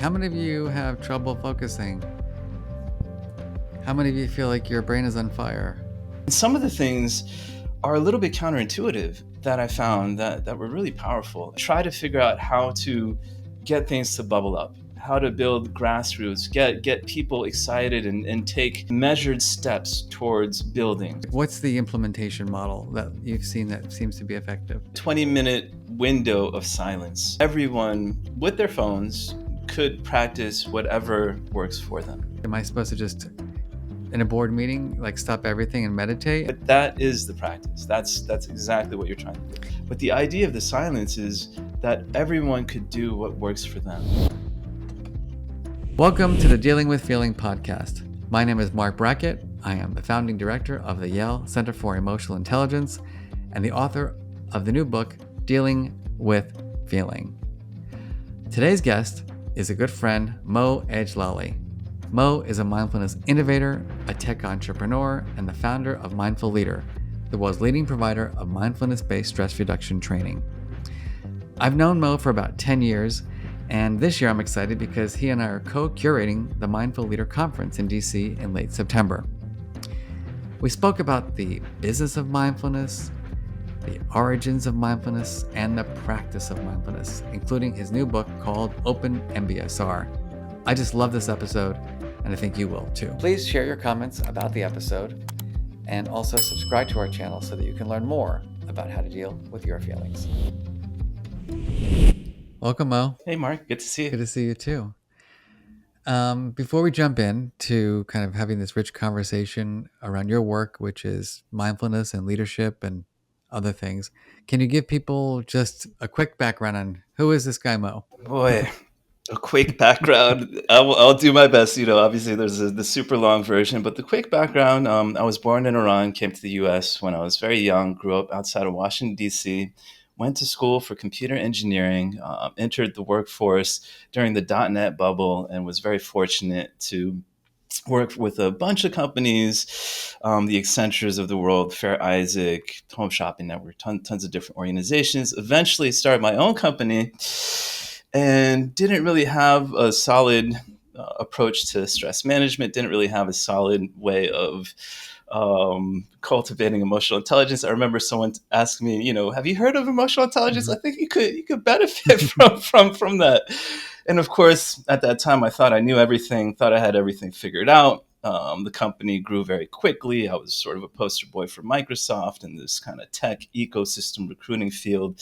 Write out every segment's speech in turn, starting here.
How many of you have trouble focusing? How many of you feel like your brain is on fire? Some of the things are a little bit counterintuitive that I found that were really powerful. Try to figure out how to get things to bubble up, how to build grassroots, get people excited and take measured steps towards building. What's the implementation model that you've seen that seems to be effective? 20-minute window of silence. Everyone with their phones could practice whatever works for them. Am I supposed to just, in a board meeting, like stop everything and meditate? But that is the practice. That's exactly what you're trying to do. But the idea of the silence is that everyone could do what works for them. Welcome to the Dealing with Feeling podcast. My name is Marc Brackett. I am the founding director of the Yale Center for Emotional Intelligence and the author of the new book, Dealing with Feeling. Today's guest is a good friend, Mo Edjlali. Mo is a mindfulness innovator, a tech entrepreneur, and the founder of Mindful Leader, the world's leading provider of mindfulness-based stress reduction training. I've known Mo for about 10 years, and this year I'm excited because he and I are co-curating the Mindful Leader Conference in DC in late September. We spoke about the business of mindfulness, the origins of mindfulness, and the practice of mindfulness, including his new book called Open MBSR. I just love this episode, and I think you will too. Please share your comments about the episode, and also subscribe to our channel so that you can learn more about how to deal with your feelings. Welcome, Mo. Hey, Mark, good to see you. Good to see you too. Before we jump in to kind of having this rich conversation around your work, which is mindfulness and leadership and other things, can you give people just a quick background on who is this guy, Mo? Boy, a quick background. I'll do my best. Obviously there's the super long version, but the quick background. I was born in Iran, came to the U.S. when I was very young, grew up outside of Washington, D.C., went to school for computer engineering, entered the workforce during the .NET bubble, and was very fortunate to work with a bunch of companies, the Accentures of the world, Fair Isaac, Home Shopping Network, tons of different organizations. Eventually started my own company and didn't really have a solid approach to stress management, didn't really have a solid way of cultivating emotional intelligence. I remember someone asking me, have you heard of emotional intelligence? I think you could benefit from that. And of course, at that time, I thought I knew everything, thought I had everything figured out. The company grew very quickly. I was sort of a poster boy for Microsoft in this kind of tech ecosystem recruiting field,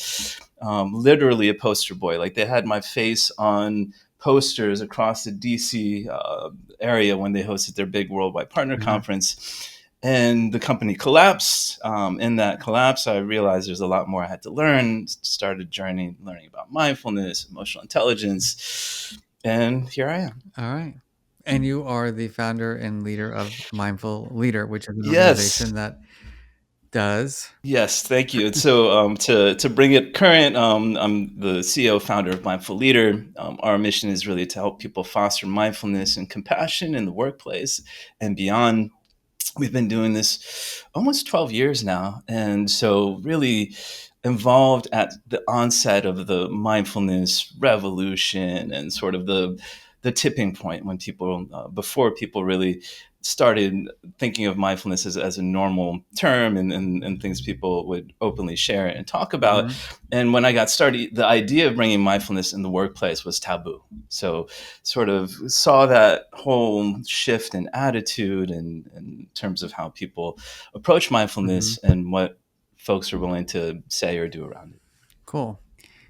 literally a poster boy. Like they had my face on posters across the DC area when they hosted their big worldwide partner conference. And the company collapsed. In that collapse, I realized there's a lot more I had to learn, started learning about mindfulness, emotional intelligence, and here I am. All right. And you are the founder and leader of Mindful Leader, which is an Yes. organization that does. Yes, thank you. So to bring it current, I'm the CEO, founder of Mindful Leader. Our mission is really to help people foster mindfulness and compassion in the workplace and beyond. We've been doing this almost 12 years now. And so really involved at the onset of the mindfulness revolution and sort of the tipping point when people, before people really started thinking of mindfulness as a normal term and things people would openly share and talk about. And when I got started, the idea of bringing mindfulness in the workplace was taboo. So sort of saw that whole shift in attitude and in terms of how people approach mindfulness and what folks are willing to say or do around it. Cool.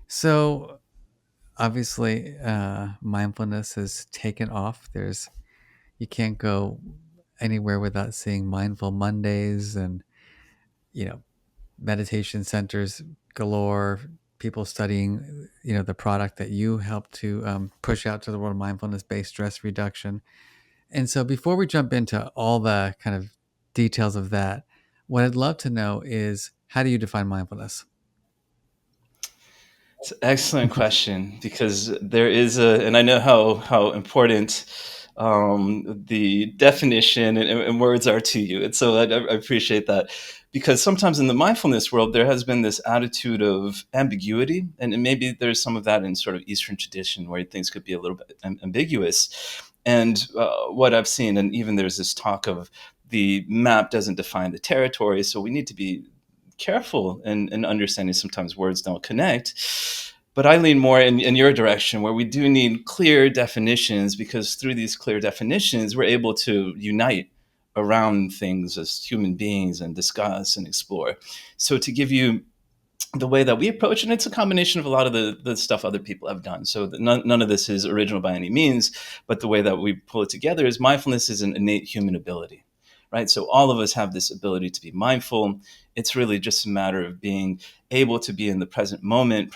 So obviously, mindfulness has taken off. You can't go anywhere without seeing Mindful Mondays and, meditation centers galore, people studying, the product that you help to push out to the world, mindfulness-based stress reduction. And so before we jump into all the kind of details of that, what I'd love to know is, how do you define mindfulness? It's an excellent question because there is and I know how important the definition and words are to you. And so I appreciate that, because sometimes in the mindfulness world, there has been this attitude of ambiguity. And maybe there's some of that in sort of Eastern tradition where things could be a little bit ambiguous. And what I've seen, and even there's this talk of the map doesn't define the territory. So we need to be careful and understanding sometimes words don't connect. But I lean more in your direction, where we do need clear definitions, because through these clear definitions, we're able to unite around things as human beings and discuss and explore. So to give you the way that we approach, and it's a combination of a lot of the stuff other people have done. So none of this is original by any means, but the way that we pull it together is mindfulness is an innate human ability, right? So all of us have this ability to be mindful. It's really just a matter of being able to be in the present moment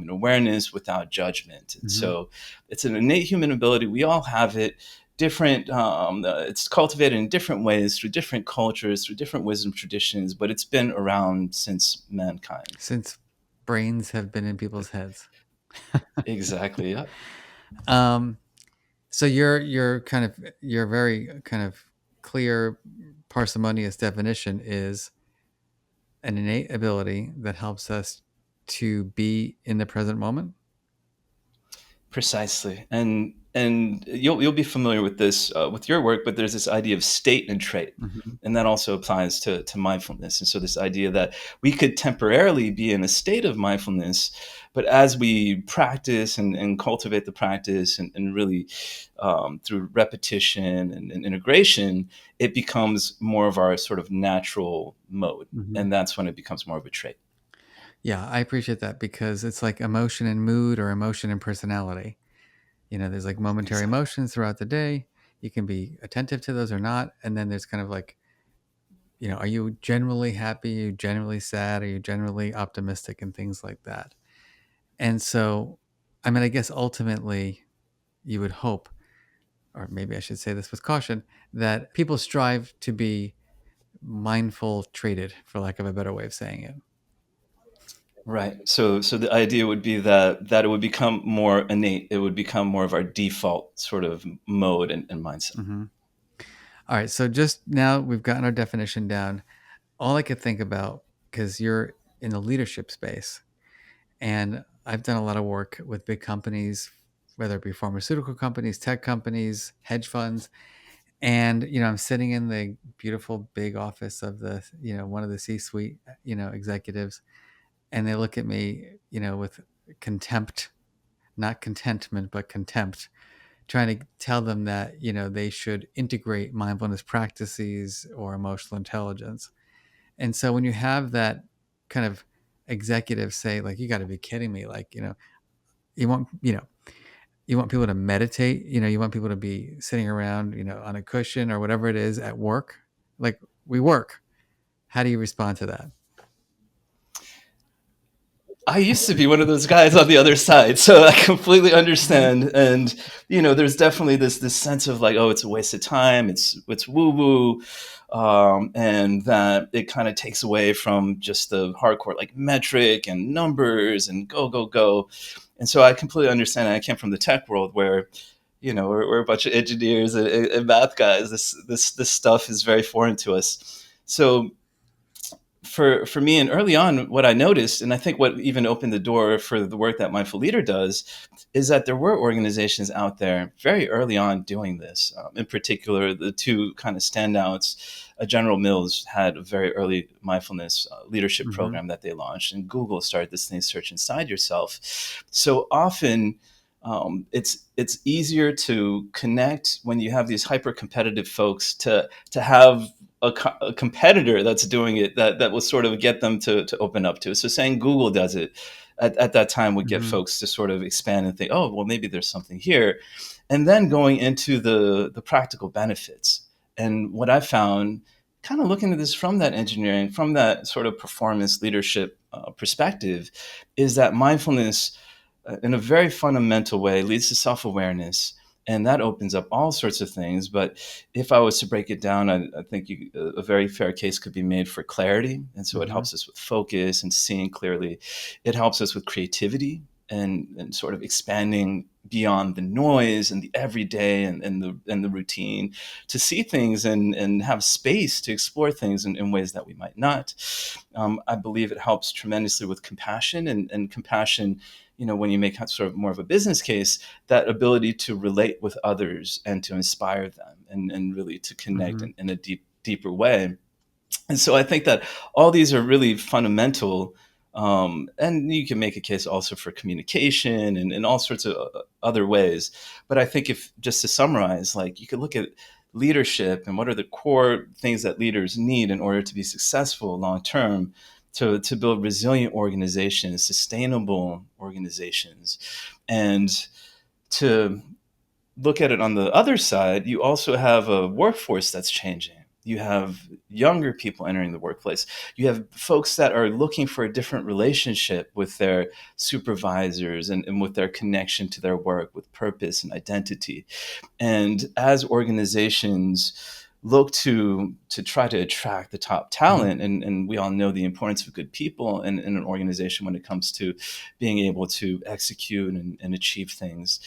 awareness without judgment. And so it's an innate human ability. We all have it. Different, it's cultivated in different ways through different cultures, through different wisdom traditions, but it's been around since mankind. Since brains have been in people's heads. Exactly. Yeah. So your very kind of clear, parsimonious definition is an innate ability that helps us to be in the present moment. Precisely. And you'll be familiar with this with your work, but there's this idea of state and trait, and that also applies to mindfulness. And so this idea that we could temporarily be in a state of mindfulness, but as we practice and cultivate the practice and really through repetition and integration, it becomes more of our sort of natural mode, and that's when it becomes more of a trait. Yeah, I appreciate that, because it's like emotion and mood, or emotion and personality. There's like momentary Exactly. emotions throughout the day. You can be attentive to those or not. And then there's kind of like, are you generally happy? Are you generally sad? Are you generally optimistic, and things like that? And so, I mean, I guess ultimately you would hope, or maybe I should say this with caution, that people strive to be mindful traded, for lack of a better way of saying it. Right. So the idea would be that it would become more innate. It would become more of our default sort of mode and mindset. All right. So just now we've gotten our definition down. All I could think about, because you're in the leadership space, and I've done a lot of work with big companies, whether it be pharmaceutical companies, tech companies, hedge funds. And, I'm sitting in the beautiful big office of the, one of the C-suite, executives. And they look at me, with contempt, not contentment, but contempt, trying to tell them that, they should integrate mindfulness practices or emotional intelligence. And so when you have that kind of executive say, like, you got to be kidding me, like, you want, you want people to meditate, you want people to be sitting around, on a cushion or whatever it is at work. Like, we work. How do you respond to that? I used to be one of those guys on the other side, so I completely understand. And there's definitely this sense of like, oh, it's a waste of time. It's woo woo, and that it kind of takes away from just the hardcore like metric and numbers and go go go. And so I completely understand. I came from the tech world where we're a bunch of engineers and math guys. This stuff is very foreign to us. So for me, and early on, what I noticed, and I think what even opened the door for the work that Mindful Leader does, is that there were organizations out there very early on doing this. In particular, the two kind of standouts, General Mills had a very early mindfulness leadership program that they launched, and Google started this thing, Search Inside Yourself. So often, it's easier to connect when you have these hyper competitive folks to have a competitor that's doing it that will sort of get them to open up to it. So saying Google does it at that time would get folks to sort of expand and think, oh, well, maybe there's something here. And then going into the practical benefits. And what I found, kind of looking at this from that engineering, from that sort of performance leadership perspective, is that mindfulness in a very fundamental way leads to self-awareness, and that opens up all sorts of things. But if I was to break it down, I think a very fair case could be made for clarity. And so it helps us with focus and seeing clearly. It helps us with creativity and sort of expanding beyond the noise and the everyday and the routine, to see things and have space to explore things in ways that we might not. I believe it helps tremendously with compassion, and compassion, when you make sort of more of a business case, that ability to relate with others and to inspire them, and really to connect Mm-hmm. in a deeper way. And so I think that all these are really fundamental. And you can make a case also for communication and all sorts of other ways. But I think, if just to summarize, like, you could look at leadership and what are the core things that leaders need in order to be successful long term, to build resilient organizations, sustainable organizations, and to look at it on the other side, you also have a workforce that's changing. You have younger people entering the workplace. You have folks that are looking for a different relationship with their supervisors, and with their connection to their work, with purpose and identity. And as organizations look to try to attract the top Mm-hmm. talent, and we all know the importance of good people in an organization when it comes to being able to execute and achieve things.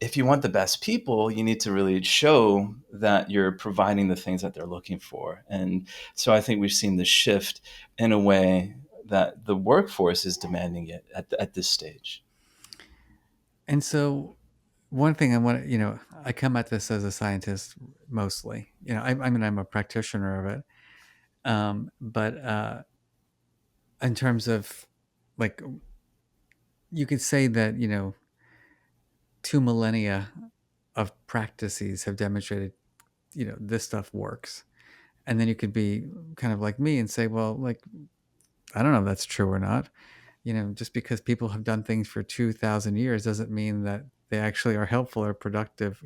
If you want the best people, you need to really show that you're providing the things that they're looking for. And so I think we've seen the shift in a way that the workforce is demanding it at this stage. And so, one thing I want to, I come at this as a scientist mostly. I mean, I'm a practitioner of it. But in terms of, like, you could say that, 2 millennia of practices have demonstrated, this stuff works. And then you could be kind of like me and say, well, like, I don't know if that's true or not. Just because people have done things for 2,000 years doesn't mean that they actually are helpful or productive.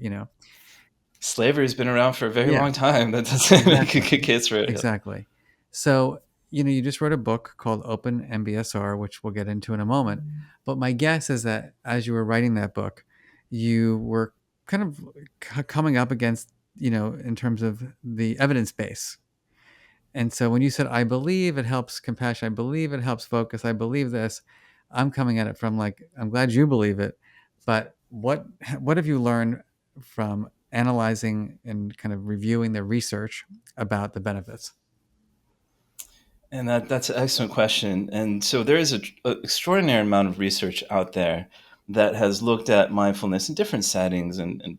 Slavery has been around for a very Yeah, long time. That doesn't make a exactly. good case for it. Exactly. So, you just wrote a book called Open MBSR, which we'll get into in a moment. But my guess is that as you were writing that book, you were kind of coming up against, in terms of the evidence base. And so when you said, I believe it helps compassion, I believe it helps focus, I believe this, I'm coming at it from, like, I'm glad you believe it. But what have you learned from analyzing and kind of reviewing the research about the benefits? And that's an excellent question. And so there is a extraordinary amount of research out there that has looked at mindfulness in different settings and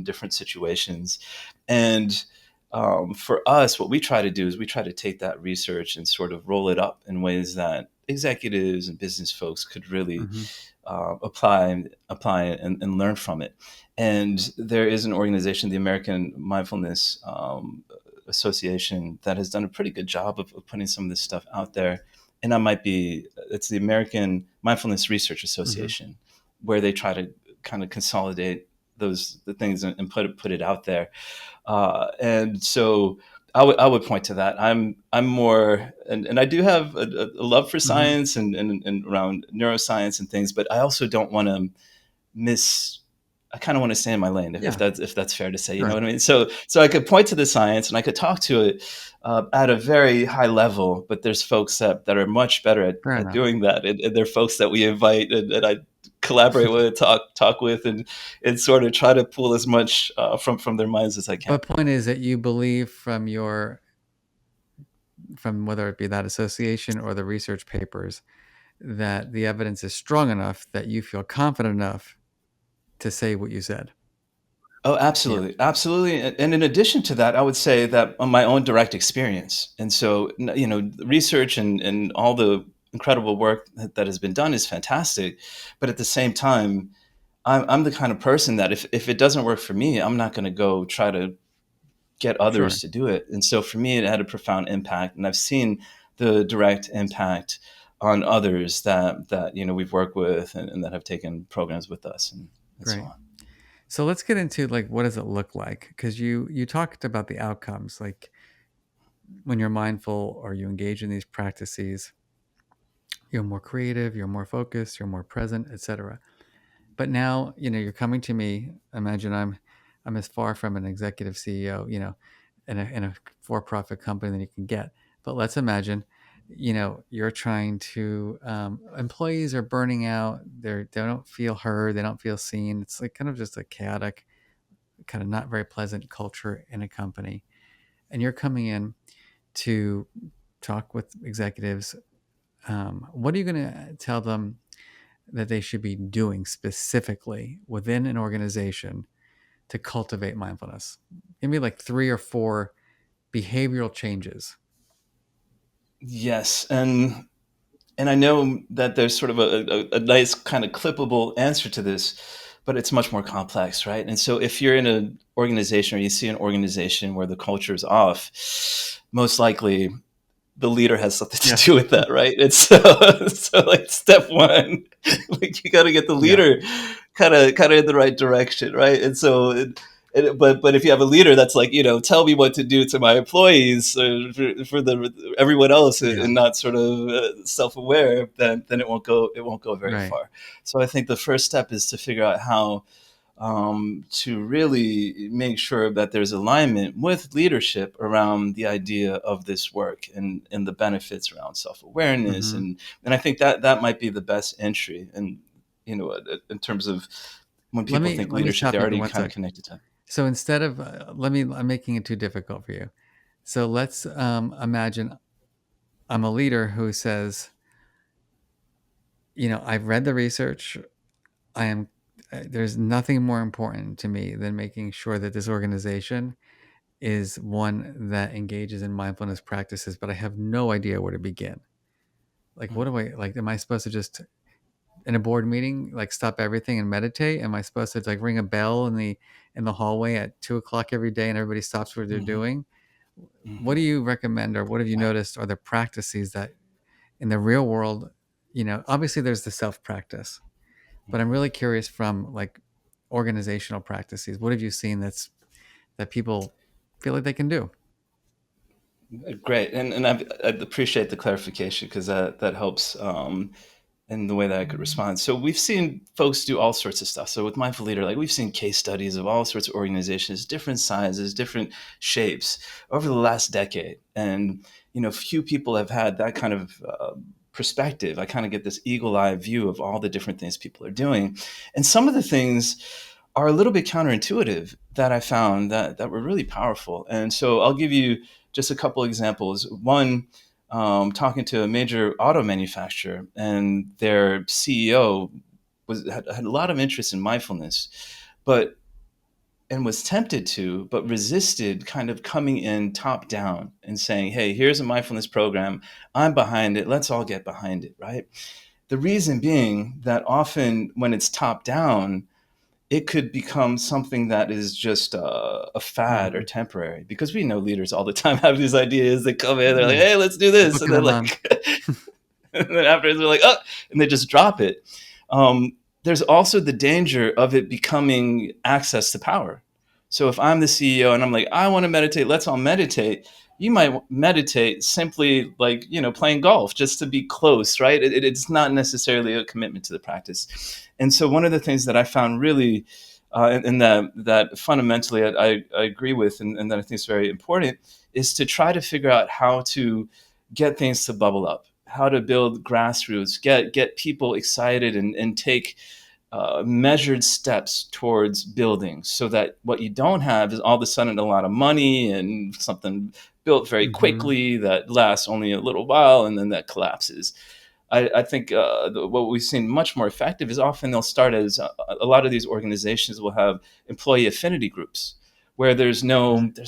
different situations. And for us, what we try to do is we try to take that research and sort of roll it up in ways that executives and business folks could really Mm-hmm. apply and learn from it. And there is an organization, the American Mindfulness Association, that has done a pretty good job of putting some of this stuff out there. And it's the American Mindfulness Research Mm-hmm. Association, where they try to kind of consolidate the things and put it out there. And so I would point to that. I'm more, and I do have a love for Mm-hmm. science and around neuroscience and things, but I also don't want to miss. I kind of want to stay in my lane, Yeah, if that's fair to say. You know sure. what I mean? So I could point to the science and I could talk to it at a very high level, but there's folks that are much better Fair at enough. doing that, and they're folks that we invite and I collaborate with, talk with, and sort of try to pull as much from their minds as I can. But point is that you believe from whether it be that association or the research papers, that the evidence is strong enough that you feel confident enough to say what you said. Oh, Yeah. absolutely, absolutely. And in addition to that, I would say that on my own direct experience, and so research and all the incredible work that has been done is fantastic, but at the same time, I'm the kind of person that if it doesn't work for me, I'm not going to go try to get others Sure. to do it. And so for me, it had a profound impact, and I've seen the direct impact on others that we've worked with and that have taken programs with us and so Great. on. So let's get into, like, what does it look like? Because you talked about the outcomes, like when you're mindful or you engage in these practices, you're more creative, you're more focused, you're more present, etc. But now, you're coming to me. Imagine I'm as far from an executive CEO, in a for-profit company that you can get. But let's imagine you're trying to, employees are burning out. They don't feel heard. They don't feel seen. It's like kind of just a chaotic, kind of not very pleasant culture in a company. And you're coming in to talk with executives. What are you going to tell them that they should be doing specifically within an organization to cultivate mindfulness? Give me like 3 or 4 behavioral changes. Yes, and I know that there's sort of a nice kind of clippable answer to this, but it's much more complex, right? And so if you're in an organization or you see an organization where the culture is off, most likely the leader has something to Yeah. do with that, right? And so, so like step one, like you got to get the Yeah. leader kind of in the right direction, right? And so, but if you have a leader that's like, tell me what to do to my employees for the everyone else, Yeah. and not sort of self aware, then it won't go very Right. far. So I think the first step is to figure out how to really make sure that there's alignment with leadership around the idea of this work and the benefits around self-awareness. Hmm. And I think that might be the best entry. And, in terms of when Let people me think let me leadership, stop they're you for already one kind of sec. connected to it. So instead of, I'm making it too difficult for you. So let's, imagine I'm a leader who says, I've read the research. I am. There's nothing more important to me than making sure that this organization is one that engages in mindfulness practices, but I have no idea where to begin. Like, what do I like? Am I supposed to just in a board meeting, like stop everything and meditate? Am I supposed to like ring a bell in the hallway at 2 o'clock every day and everybody stops what they're Mm-hmm. doing? What do Mm-hmm. you recommend, or what have you noticed are the practices that in the real world, obviously there's the self practice, but I'm really curious from like organizational practices. What have you seen that people feel like they can do? Great, and I'd appreciate the clarification because that helps in the way that I could respond. So we've seen folks do all sorts of stuff. So with Mindful Leader, like we've seen case studies of all sorts of organizations, different sizes, different shapes over the last decade, and few people have had that kind of perspective. I kind of get this eagle eye view of all the different things people are doing, and some of the things are a little bit counterintuitive that I found that were really powerful. And so I'll give you just a couple examples. One, talking to a major auto manufacturer, and their CEO had a lot of interest in mindfulness, but and was tempted to, but resisted kind of coming in top down and saying, "Hey, here's a mindfulness program. I'm behind it. Let's all get behind it." Right. The reason being that often when it's top down, it could become something that is just a fad or Hmm. temporary, because we know leaders all the time have these ideas. They come in, they're like, Yeah, "Hey, let's do this," and booking then a month. like, and then afterwards they're like, "Oh," and they just drop it. There's also the danger of it becoming access to power. So if I'm the CEO and I'm like, "I want to meditate, let's all meditate," you might meditate simply like playing golf just to be close, right? It's not necessarily a commitment to the practice. And so one of the things that I found really and that fundamentally I agree with, and that I think is very important, is to try to figure out how to get things to bubble up, how to build grassroots, get people excited, and take measured steps towards building, so that what you don't have is all of a sudden a lot of money and something built very Hmm. quickly that lasts only a little while and then that collapses. I think what we've seen much more effective is often they'll start as a lot of these organizations will have employee affinity groups where Hmm. there's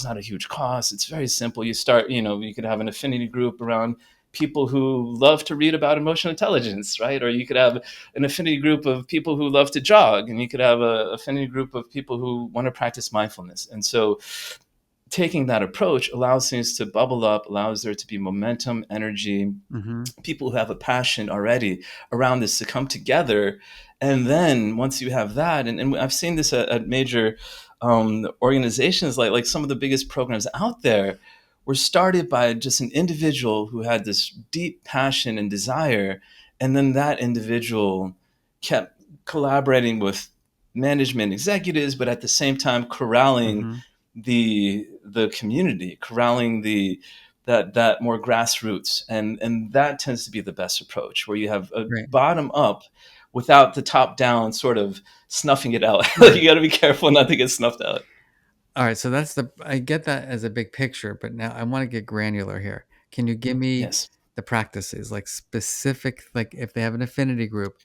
not a huge cost. It's very simple. You start, you could have an affinity group around people who love to read about emotional intelligence, right? Or you could have an affinity group of people who love to jog, and you could have a affinity group of people who want to practice mindfulness. And so taking that approach allows things to bubble up, allows there to be momentum, energy, Hmm. people who have a passion already around this to come together. And then once you have that, and I've seen this at major organizations, like some of the biggest programs out there were started by just an individual who had this deep passion and desire. And then that individual kept collaborating with management executives, but at the same time corralling Hmm. the community, corralling that more grassroots, and that tends to be the best approach, where you have a Right. bottom up without the top down sort of snuffing it out. Right. You got to be careful not to get snuffed out. All right. So I get that as a big picture, but now I want to get granular here. Can you give me Yes. the practices, like specific, like if they have an affinity group,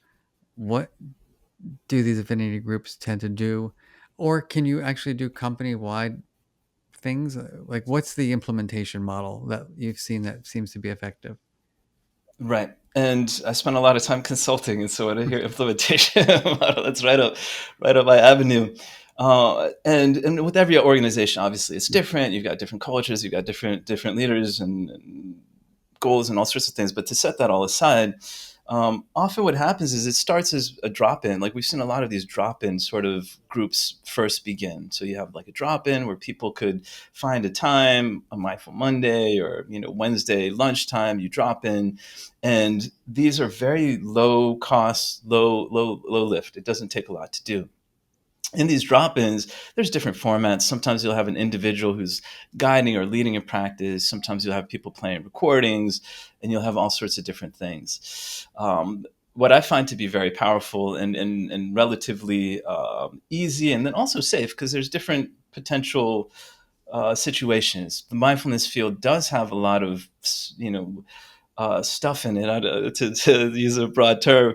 what do these affinity groups tend to do? Or can you actually do company wide things? Like, what's the implementation model that you've seen that seems to be effective? Right. And I spent a lot of time consulting, and so when I hear implementation model, that's right up my avenue. And with every organization, obviously, it's different. You've got different cultures, you've got different leaders and goals and all sorts of things. But to set that all aside, often what happens is it starts as a drop in. Like we've seen a lot of these drop in sort of groups first begin. So you have like a drop in where people could find a time, a mindful Monday or Wednesday lunchtime. You drop in, and these are very low cost, low lift. It doesn't take a lot to do. In these drop-ins, there's different formats. Sometimes you'll have an individual who's guiding or leading a practice. Sometimes you'll have people playing recordings, and you'll have all sorts of different things. What I find to be very powerful and relatively easy, and then also safe, because there's different potential situations. The mindfulness field does have a lot of, stuff in it, to use a broad term,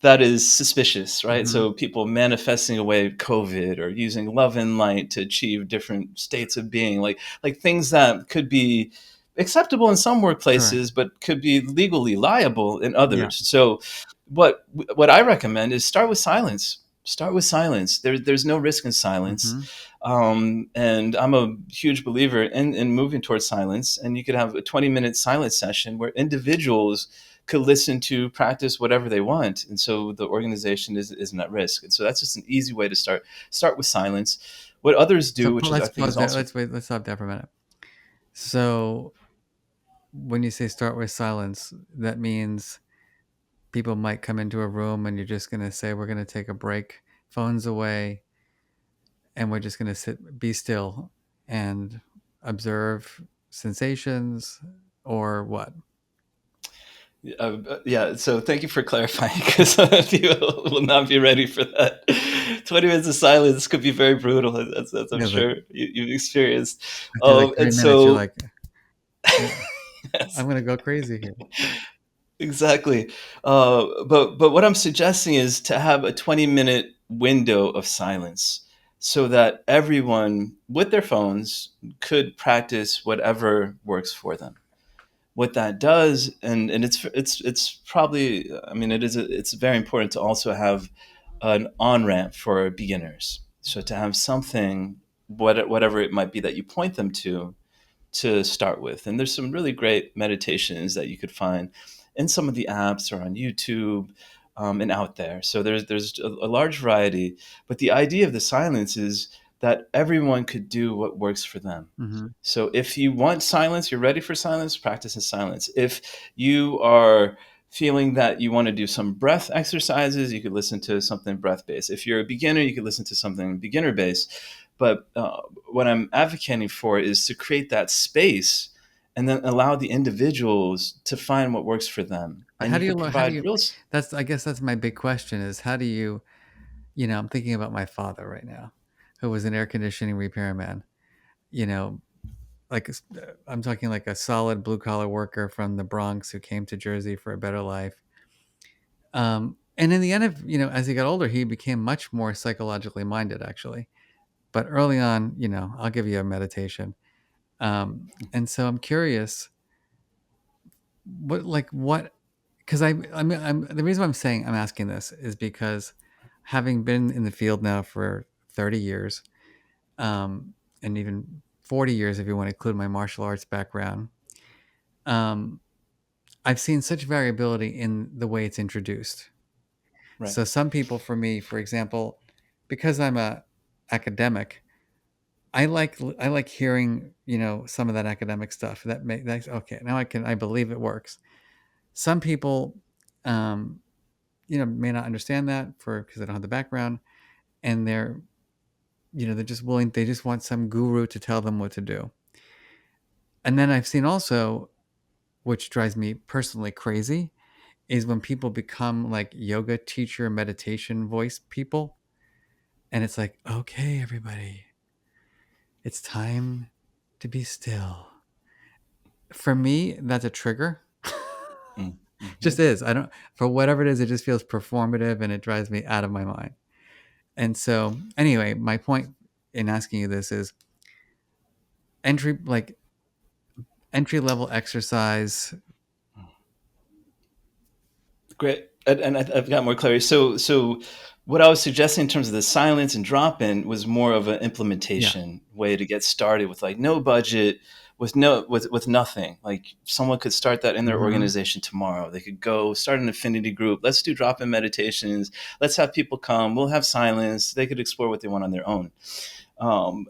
that is suspicious, right? Mm-hmm. So people manifesting away COVID or using love and light to achieve different states of being, like things that could be acceptable in some Correct. workplaces, but could be legally liable in Yeah. others. So what I recommend is start with silence. Start with silence. There's no risk in silence. Mm-hmm. And I'm a huge believer in moving towards silence. And you could have a 20-minute silence session where individuals could listen to practice whatever they want, and so the organization isn't at risk. And so that's just an easy way to start with silence. What others So do, which is I let's think pause is there. also Let's wait. Let's stop there for a minute. So when you say start with silence, that means people might come into a room and you're just going to say, we're going to take a break, phones away, and we're just going to be still and observe sensations or what? yeah. So thank you for clarifying, because some people will not be ready for that. 20 minutes of silence could be very brutal. That's I'm Yeah, like sure you've experienced. after like And 3 minutes, you're so like, yeah, I'm yes, going to go crazy here. exactly. But what I'm suggesting is to have a 20-minute window of silence, so that everyone with their phones could practice whatever works for them. What that does, and it's probably, I mean, it's very important to also have an on ramp for beginners. So to have something, whatever it might be, that you point them to start with. And there's some really great meditations that you could find in some of the apps or on YouTube, and out there. So there's a large variety. But the idea of the silence is that everyone could do what works for them. Mm-hmm. So if you want silence, you're ready for silence, practice in silence. If you are feeling that you want to do some breath exercises, you could listen to something breath based. If you're a beginner, you could listen to something beginner based. But what I'm advocating for is to create that space and then allow the individuals to find what works for them. But And how you do you could learn? How do provide you? real. I guess that's my big question is how do you, I'm thinking about my father right now, who was an air conditioning repairman, you know, like I'm talking like a solid blue collar worker from the Bronx who came to Jersey for a better life. And in the end of, as he got older, he became much more psychologically minded actually. But early on, I'll give you a meditation. And so I'm curious what, because I'm the reason why I'm saying I'm asking this is because having been in the field now for 30 years, and even 40 years if you want to include my martial arts background, um, I've seen such variability in the way it's introduced. Right. So some people, for me, for example, because I'm a academic, I like hearing some of that academic stuff. That's okay. Now I believe it works. Some people, um, may not understand that because they don't have the background, and they're just willing. They just want some guru to tell them what to do. And then I've seen also, which drives me personally crazy, is when people become like yoga teacher, meditation voice people. And it's like, okay, everybody, it's time to be still. For me, that's a trigger. Mm, mhm. Just is. I don't, for whatever it is, it just feels performative and it drives me out of my mind. And so, anyway, my point in asking you this is entry, like entry level exercise. Great. And I've got more clarity. So what I was suggesting in terms of the silence and drop in was more of an Yeah. implementation way to get started with like no budget, with nothing. Like someone could start that in their Mm-hmm. organization tomorrow. They could go start an affinity group. Let's do drop in meditations. Let's have people come. We'll have silence. They could explore what they want on their own. Um,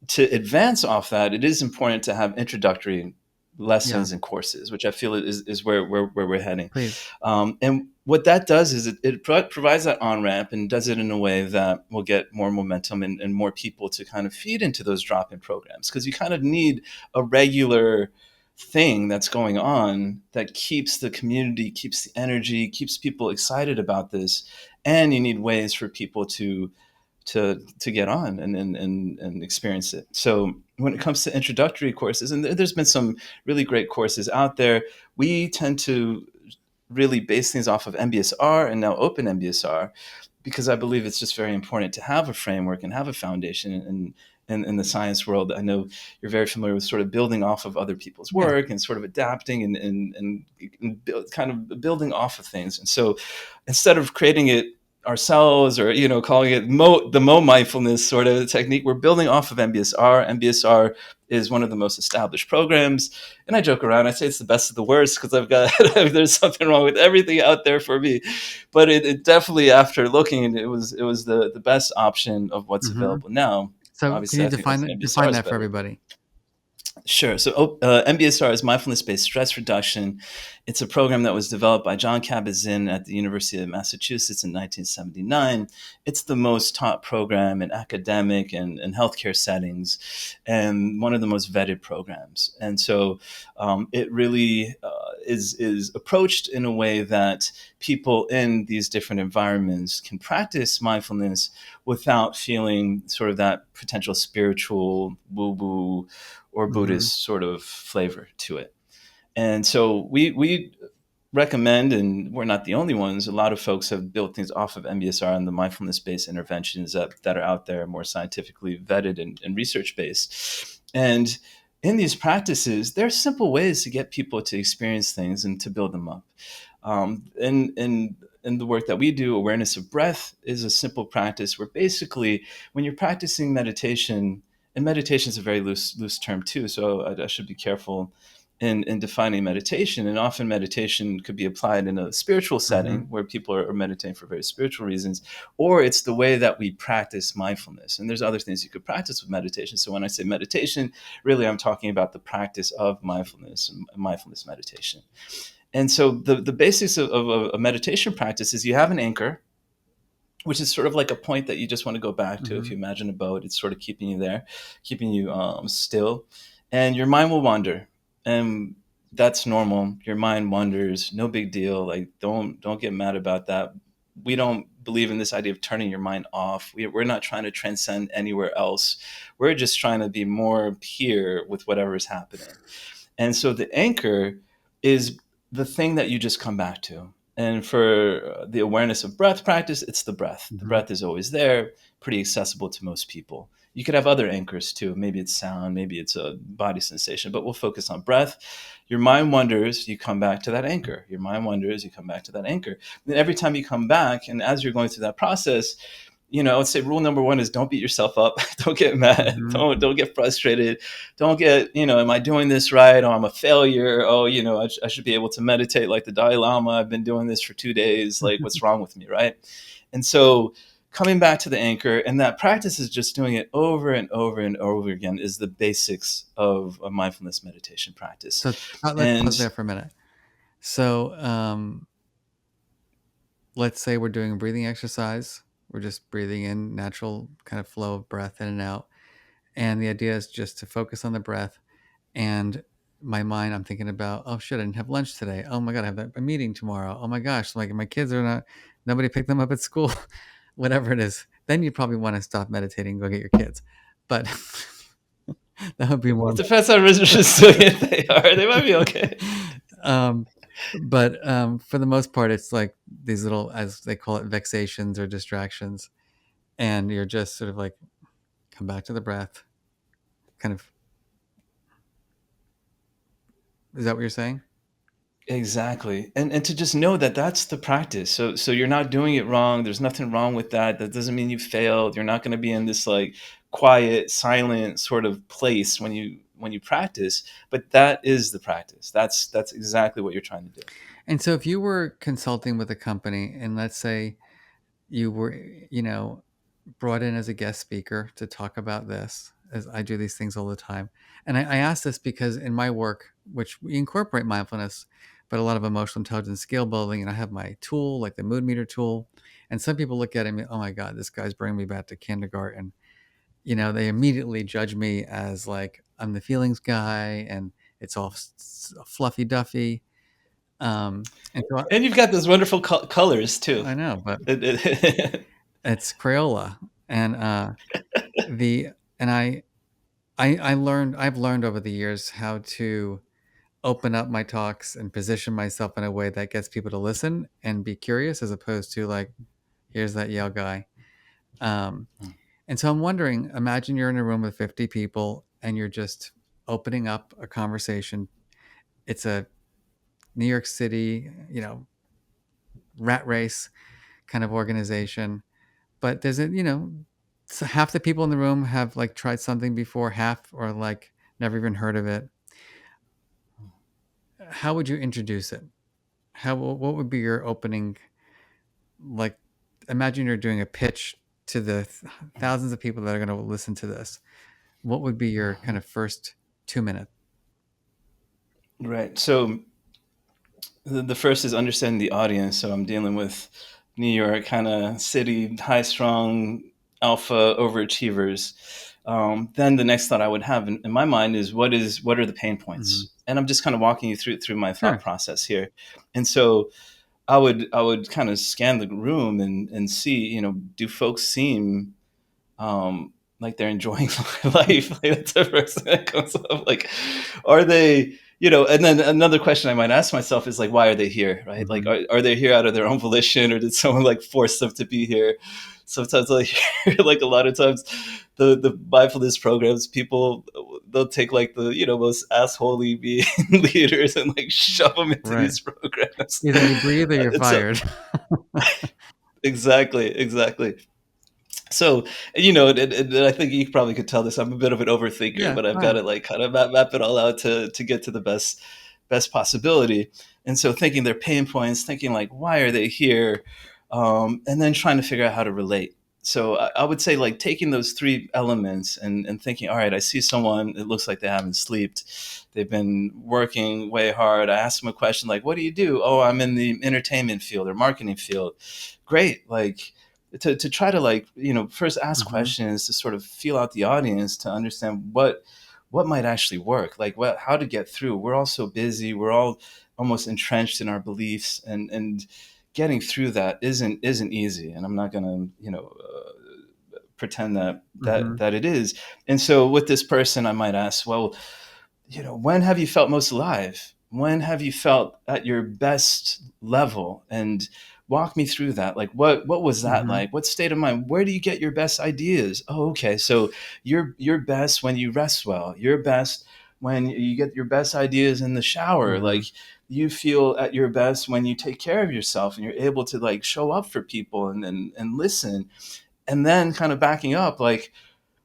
to advance off that, it is important to have introductory Yeah. lessons and courses, which I feel is where we're heading. Please. And what that does is it provides that on ramp and does it in a way that will get more momentum and more people to kind of feed into those drop in programs. Because you kind of need a regular thing that's going on that keeps the community, keeps the energy, keeps people excited about this. And you need ways for people to get on and experience it. So when it comes to introductory courses, and there's been some really great courses out there, we tend to really base things off of MBSR and now Open MBSR, because I believe it's just very important to have a framework and have a foundation in the science world. I know you're very familiar with sort of building off of other people's Yeah. work and sort of adapting kind of building off of things. And so instead of creating it ourselves or calling it the Mo mindfulness sort of technique, we're building off of MBSR is one of the most established programs, and I joke around, I say it's the best of the worst because I've got there's something wrong with everything out there for me, but it definitely, after looking, it was the best option of what's Mm-hmm. available now. So can Obviously, you I think that's MBSR define is that for better. everybody? Sure. So MBSR is mindfulness-based stress reduction. It's a program that was developed by John Kabat-Zinn at the University of Massachusetts in 1979. It's the most taught program in academic and healthcare settings, and one of the most vetted programs. And so it really is approached in a way that people in these different environments can practice mindfulness without feeling sort of that potential spiritual woo-woo or Mm-hmm. Buddhist sort of flavor to it. And so we recommend, and we're not the only ones, a lot of folks have built things off of MBSR and the mindfulness-based interventions that are out there, more scientifically vetted and research-based. And in these practices, there are simple ways to get people to experience things and to build them up. In the work that we do, awareness of breath is a simple practice where basically when you're practicing meditation, and meditation is a very loose term too, so I should be careful in defining meditation. And often meditation could be applied in a spiritual Mm-hmm. setting where people are meditating for very spiritual reasons, or it's the way that we practice mindfulness. And there's other things you could practice with meditation. So when I say meditation, really I'm talking about the practice of mindfulness and mindfulness meditation. And so the basics of a meditation practice is you have an anchor, which is sort of like a point that you just want to go back to. If Mm-hmm. you imagine a boat, it's sort of keeping you there, keeping you still, and your mind will wander, and that's normal. Your mind wanders, no big deal. Like don't get mad about that. We don't believe in this idea of turning your mind off. We're not trying to transcend anywhere else. We're just trying to be more here with whatever is happening. And so the anchor is the thing that you just come back to. And for the awareness of breath practice, it's the breath. The Mm-hmm. breath is always there, pretty accessible to most people. You could have other anchors too. Maybe it's sound, maybe it's a body sensation, but we'll focus on breath. Your mind wanders, you come back to that anchor. Your mind wanders, you come back to that anchor. And every time you come back, and as you're going through that process, I would say rule number one is don't beat yourself up. Don't get mad. Mm-hmm. Don't get frustrated. Don't get, am I doing this right? Oh, I'm a failure. Oh, I should be able to meditate like the Dalai Lama. I've been doing this for 2 days. Like, what's wrong with me, right? And so coming back to the anchor, and that practice is just doing it over and over and over again, is the basics of a mindfulness meditation practice. So let's And pause there for a minute. So let's say we're doing a breathing exercise. We're just breathing in, natural kind of flow of breath in and out. And the idea is just to focus on the breath. And my mind, I'm thinking about, oh shit, I didn't have lunch today. Oh my God, I have a meeting tomorrow. Oh my gosh, like my kids are not, nobody picked them up at school, whatever it is. Then you probably want to stop meditating and go get your kids. But that would be more. It depends how resilient they are. They might be okay. um, but for the most part, it's like these little, as they call it, vexations or distractions. And you're just sort of like, come back to the breath, kind of. Is that what you're saying? Exactly. And to just know that that's the practice. So you're not doing it wrong. There's nothing wrong with that. That doesn't mean you failed. You're not going to be in this like quiet, silent sort of place when you practice, but that is the practice. That's exactly what you're trying to do. And so if you were consulting with a company and let's say you were, brought in as a guest speaker to talk about this, as I do these things all the time. And I ask this because in my work, which we incorporate mindfulness, but a lot of emotional intelligence skill building, and I have my tool, like the mood meter tool. And some people look at it and, oh my God, this guy's bringing me back to kindergarten. They immediately judge me as like, I'm the feelings guy and it's all fluffy duffy. And so And you've got those wonderful colors too. I know, but It- it's Crayola. And the and I've learned over the years how to open up my talks and position myself in a way that gets people to listen and be curious, as opposed to like, here's that Yale guy. Um, and so I'm wondering, imagine you're in a room with 50 people and you're just opening up a conversation. It's a New York City, rat race kind of organization, but there's so half the people in the room have like tried something before, half or like never even heard of it. How would you introduce it? What would be your opening? Like, imagine you're doing a pitch to the thousands of people that are going to listen to this. What would be your kind of first 2 minutes? right. So the first is understanding the audience. So I'm dealing with New York kind of city, high strung alpha overachievers. Then the next thought I would have in my mind is what are the pain Mm-hmm. points? And I'm just kind of walking you through my thought Sure. process here. And so I would kind of scan the room and see, do folks seem like they're enjoying life? Like that's the first thing that comes up. Like, are they, and then another question I might ask myself is like, why are they here? Right? Like, Mm-hmm. are they here out of their own volition, or did someone like force them to be here? Sometimes like like a lot of times the mindfulness programs, people they'll take like the most assholey being leaders and like shove them into Right. these programs. Either you breathe or you're And so fired. exactly. So, and I think you probably could tell this. I'm a bit of an overthinker, Yeah. but I've got Fine. to like kind of map it all out to get to the best possibility. And so, thinking their pain points, thinking like, why are they here, and then trying to figure out how to relate. So, I would say like taking those three elements and thinking, all right, I see someone. It looks like they haven't slept. They've been working way hard. I ask them a question like, "What do you do?" "Oh, I'm in the entertainment field or marketing field." Great, like to try to like first ask Mm-hmm. questions to sort of feel out the audience to understand what might actually work, like what how to get through. We're all so busy, we're all almost entrenched in our beliefs, and getting through that isn't easy, and I'm not going to pretend Mm-hmm. that it is. And so with this person I might ask, well, when have you felt most alive? When have you felt at your best level? And walk me through that. Like what was that Mm-hmm. like? What state of mind? Where do you get your best ideas? Oh, okay. So you're best when you rest well. You're best when you get your best ideas in the shower. Mm-hmm. Like you feel at your best when you take care of yourself and you're able to like show up for people and listen. And then kind of backing up, like,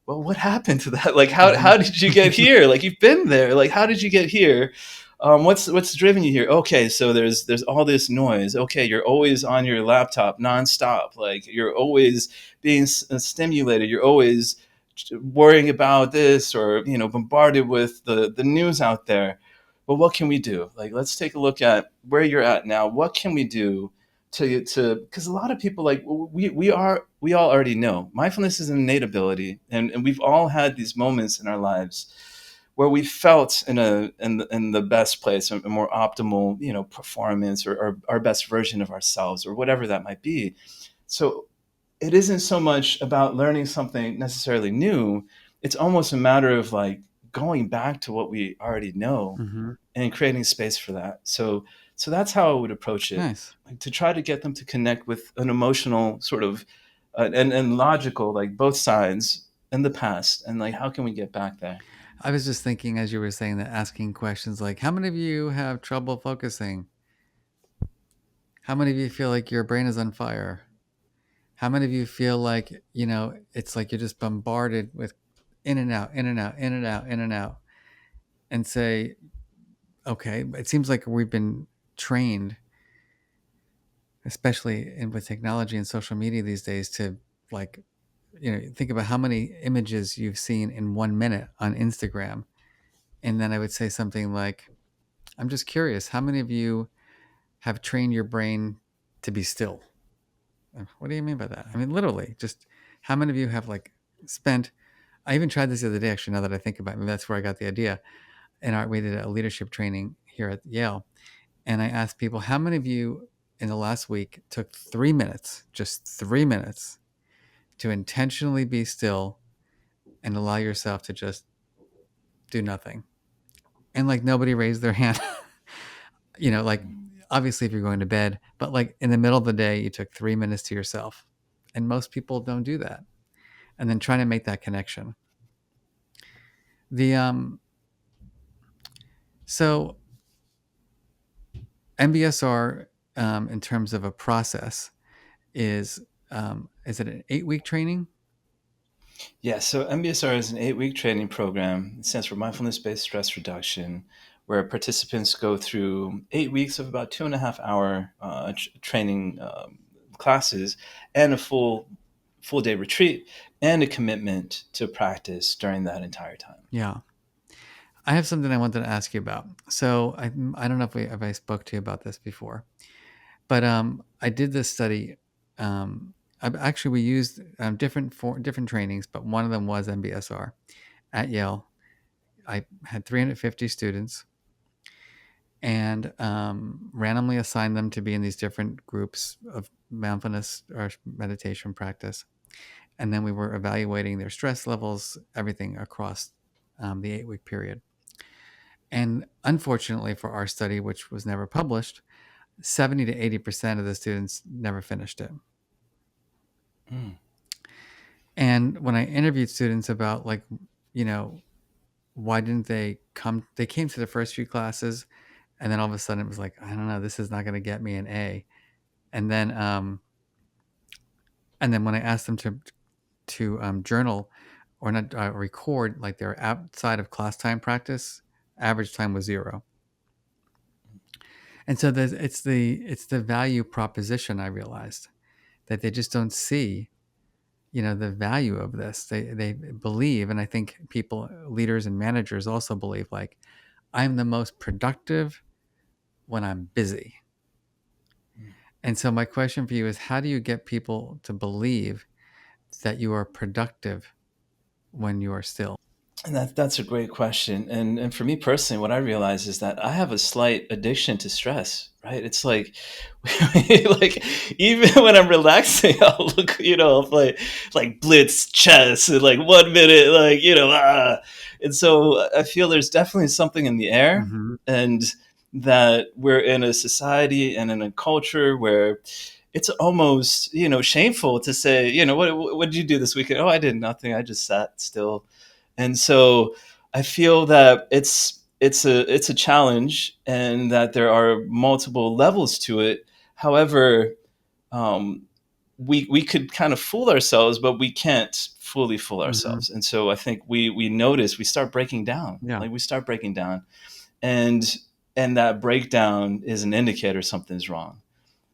well, what happened to that? Like, how did you get Mm-hmm. here? Like, you've been there. Like, how did you get here? What's driven you here? Okay, so there's all this noise. Okay, you're always on your laptop nonstop. Like, you're always being stimulated. You're always worrying about this, or bombarded with the news out there. But what can we do? Like, let's take a look at where you're at now. What can we do to because a lot of people like we all already know mindfulness is an innate ability, and we've all had these moments in our lives where we felt in the best place, a more optimal, performance, or our best version of ourselves, or whatever that might be. So it isn't so much about learning something necessarily new. It's almost a matter of like going back to what we already know Mm-hmm. and creating space for that. So that's how I would approach it, Nice. like to try to get them to connect with an emotional sort of and logical, like both sides in the past, and like how can we get back there. I was just thinking as you were saying that, asking questions like, how many of you have trouble focusing? How many of you feel like your brain is on fire? How many of you feel like, it's like you're just bombarded with in and out, in and out, in and out, in and out? And say, okay, it seems like we've been trained, especially with technology and social media these days, to like, think about how many images you've seen in 1 minute on Instagram. And then I would say something like, I'm just curious, how many of you have trained your brain to be still? What do you mean by that? I mean, literally, just how many of you have like spent? I even tried this the other day, actually, now that I think about it. Maybe that's where I got the idea. We did a leadership training here at Yale. And I asked people, how many of you in the last week took 3 minutes, just 3 minutes, to intentionally be still and allow yourself to just do nothing? And like nobody raised their hand. Like obviously if you're going to bed, but like in the middle of the day, you took 3 minutes to yourself. And most people don't do that. And then trying to make that connection. The So MBSR, in terms of a process, is it an 8-week training? Yeah, so MBSR is an 8-week training program. It stands for Mindfulness Based Stress Reduction, where participants go through 8 weeks of about 2.5 hour training classes, and a full day retreat, and a commitment to practice during that entire time. Yeah. I have something I wanted to ask you about. So I don't know if I spoke to you about this before, but I did this study. We used different trainings, but one of them was MBSR at Yale. I had 350 students and randomly assigned them to be in these different groups of mindfulness or meditation practice. And then we were evaluating their stress levels, everything across the 8-week period. And unfortunately for our study, which was never published, 70 to 80% of the students never finished it. Mm. And when I interviewed students about like, why didn't they come? They came to the first few classes, and then all of a sudden it was like, I don't know, this is not going to get me an A. And then when I asked them to journal or not record like their outside of class time practice, average time was 0. And so it's the value proposition. I realized that they just don't see, the value of this. They believe, and I think people, leaders and managers also believe, like, I'm the most productive when I'm busy. And so my question for you is, how do you get people to believe that you are productive when you are still? And that's a great question. And for me personally, what I realize is that I have a slight addiction to stress, right? It's like like even when I'm relaxing, I'll look, like blitz chess and like 1 minute, like, and so I feel there's definitely something in the air, Mm-hmm. and that we're in a society and in a culture where it's almost, shameful to say, what did you do this weekend? Oh, I did nothing. I just sat still. And so I feel that it's a challenge, and that there are multiple levels to it. However, um, we could kind of fool ourselves, but we can't fully fool Mm-hmm. ourselves. And so I think we notice, we start breaking down. Yeah. Like we start breaking down, and and that breakdown is an indicator something's wrong.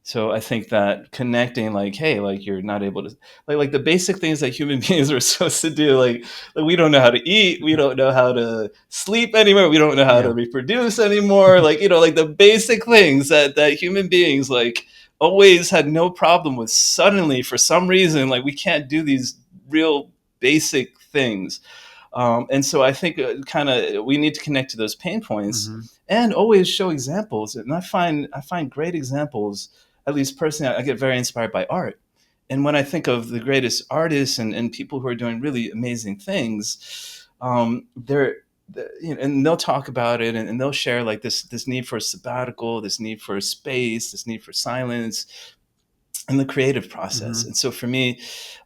So I think that connecting, like, hey, like you're not able to, like the basic things that human beings are supposed to do, like we don't know how to eat, we don't know how to sleep anymore, we don't know how Yeah. to reproduce anymore, like, like the basic things that human beings like always had no problem with. Suddenly, for some reason, like we can't do these real basic things. And so I think we need to connect to those pain points Mm-hmm. and always show examples. And I find great examples. At least personally, I get very inspired by art. And when I think of the greatest artists and people who are doing really amazing things, and they'll talk about it, and they'll share like this need for a sabbatical, this need for space, this need for silence, and the creative process. Mm-hmm. And so for me,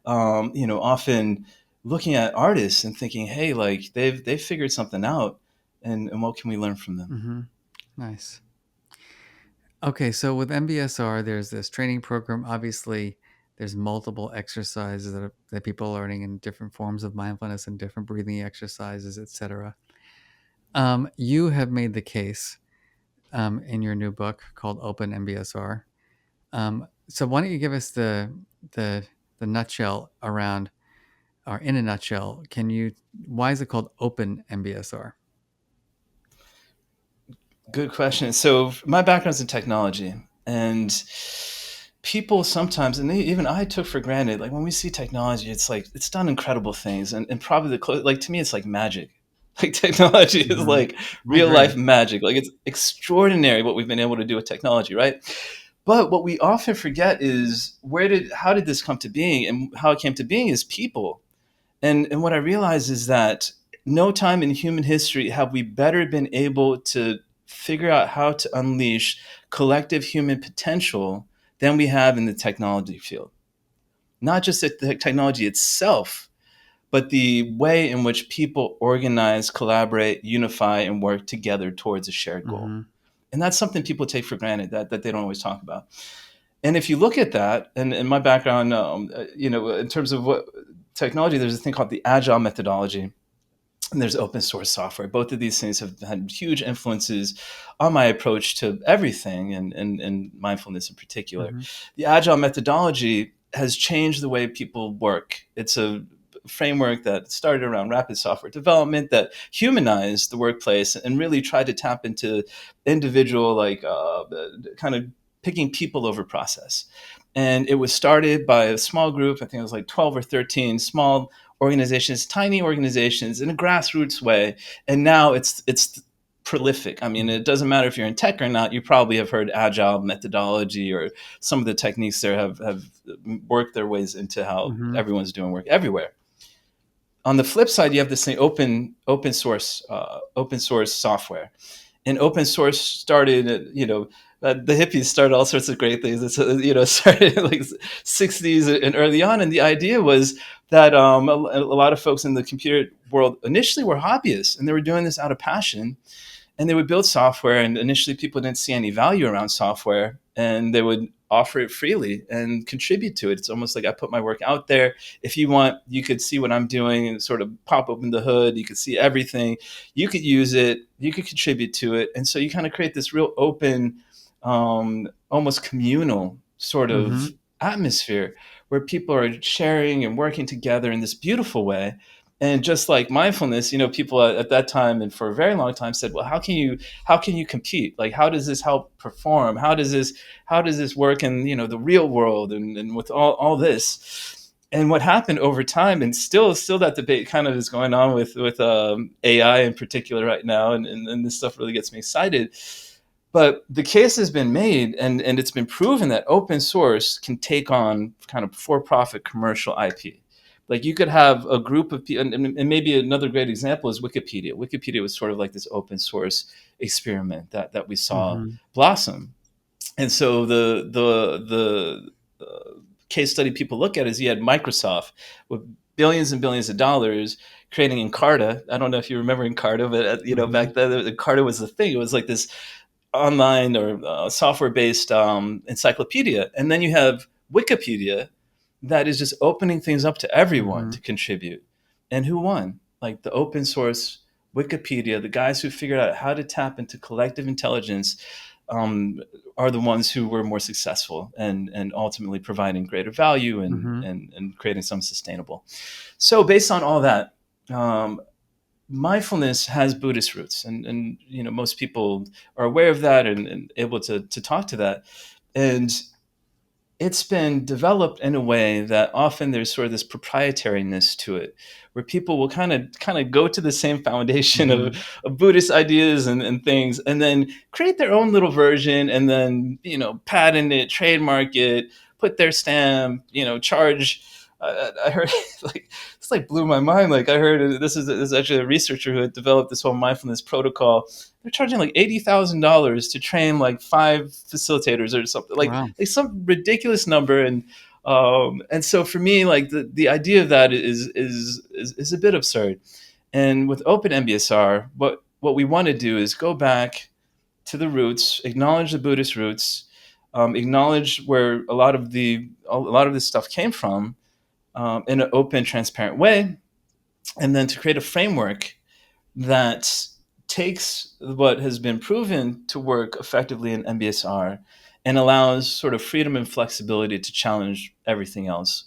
often looking at artists and thinking, hey, like they've figured something out, and what can we learn from them? Mm-hmm. Nice. Okay, so with MBSR, there's this training program. Obviously, there's multiple exercises that people are learning in different forms of mindfulness and different breathing exercises, etc. You have made the case in your new book called Open MBSR. So why don't you give us the nutshell around, or in a nutshell, why is it called Open MBSR? Good question. So my background's in technology, and people sometimes, and even I took for granted, like when we see technology, it's like it's done incredible things, and probably like to me, it's like magic. Like technology is Mm-hmm. like I real agree. life magic. Like it's extraordinary what we've been able to do with technology, right? But what we often forget is how did this come to being, and how it came to being is people. And what I realize is that no time in human history have we better been able to figure out how to unleash collective human potential than we have in the technology field. Not just the technology itself, but the way in which people organize, collaborate, unify, and work together towards a shared goal. Mm-hmm. And that's something people take for granted that they don't always talk about. And if you look at that, and in my background, in terms of what technology, there's a thing called the agile methodology, and there's open source software. Both of these things have had huge influences on my approach to everything, and mindfulness in particular. Mm-hmm. The agile methodology has changed the way people work. It's a framework that started around rapid software development that humanized the workplace and really tried to tap into individual, kind of picking people over process. And it was started by a small group. I think it was like 12 or 13 small organizations, tiny organizations, in a grassroots way. And now it's prolific. I mean, it doesn't matter if you're in tech or not. You probably have heard agile methodology, or some of the techniques there have worked their ways into how Mm-hmm. everyone's doing work everywhere. On the flip side, you have this thing, open source software. And open source started, the hippies started all sorts of great things. It's, started in like 60s and early on. And the idea was that a lot of folks in the computer world initially were hobbyists, and they were doing this out of passion. And they would build software, and initially people didn't see any value around software, and they would offer it freely and contribute to it. It's almost like I put my work out there. If you want, you could see what I'm doing and sort of pop open the hood. You could see everything. You could use it. You could contribute to it. And so you kind of create this real open, almost communal sort Mm-hmm. of atmosphere where people are sharing and working together in this beautiful way. And just like mindfulness, people at that time and for a very long time said, well, how can you compete? Like, how does this help perform? How does this work in, the real world, and with all this? And what happened over time, and still that debate kind of is going on with AI in particular right now, and this stuff really gets me excited. But the case has been made, and it's been proven that open source can take on kind of for-profit commercial IP. Like, you could have a group of people, and maybe another great example is Wikipedia. Wikipedia was sort of like this open source experiment that we saw Mm-hmm. blossom. And so the case study people look at is you had Microsoft with billions and billions of dollars creating Encarta. I don't know if you remember Encarta, but Mm-hmm. back then Encarta was the thing. It was like this online or software-based encyclopedia. And then you have Wikipedia that is just opening things up to everyone Mm-hmm. to contribute. And who won? Like the open source Wikipedia, the guys who figured out how to tap into collective intelligence, um, are the ones who were more successful and ultimately providing greater value and, Mm-hmm. and, and creating something sustainable. So based on all that, um, mindfulness has Buddhist roots, and most people are aware of that and able to talk to that. And it's been developed in a way that often there's sort of this proprietariness to it, where people will kind of go to the same foundation Mm-hmm. of Buddhist ideas and things, and then create their own little version, and then patent it, trademark it, put their stamp, charge. I heard like it's like blew my mind. Like I heard this is actually a researcher who had developed this whole mindfulness protocol. They're charging like $80,000 to train like 5 facilitators or something, Wow. like some ridiculous number. And so for me, like the idea of that is a bit absurd. And with Open MBSR, what we want to do is go back to the roots, acknowledge the Buddhist roots, acknowledge where a lot of this stuff came from, in an open, transparent way, and then to create a framework that takes what has been proven to work effectively in MBSR and allows sort of freedom and flexibility to challenge everything else.